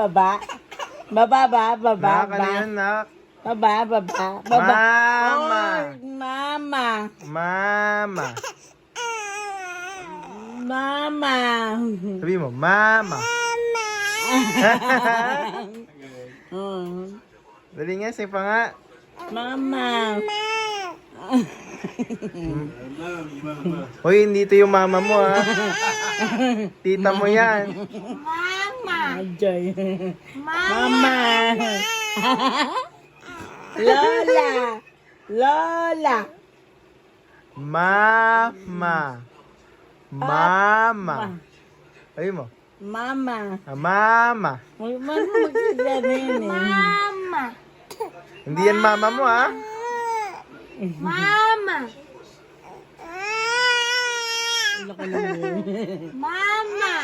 Baba. Baba, baba, Nak, ano yan, nak? Baba, baba, baba. Mama. Oy, mama. Mama. Mama. Sabi mo, mama. Dali nga, say pa nga. Mama. Hoy, hindi ito yung mama mo, ha? Tita mo yan. Ajay. Mama. Lola. Lola. Mama. Mama. Sabi mo. Mama. Mama. Magsalita na yun eh. Mama. Hindi yan mama mo, ha? Mama. Laki na yun. Mama.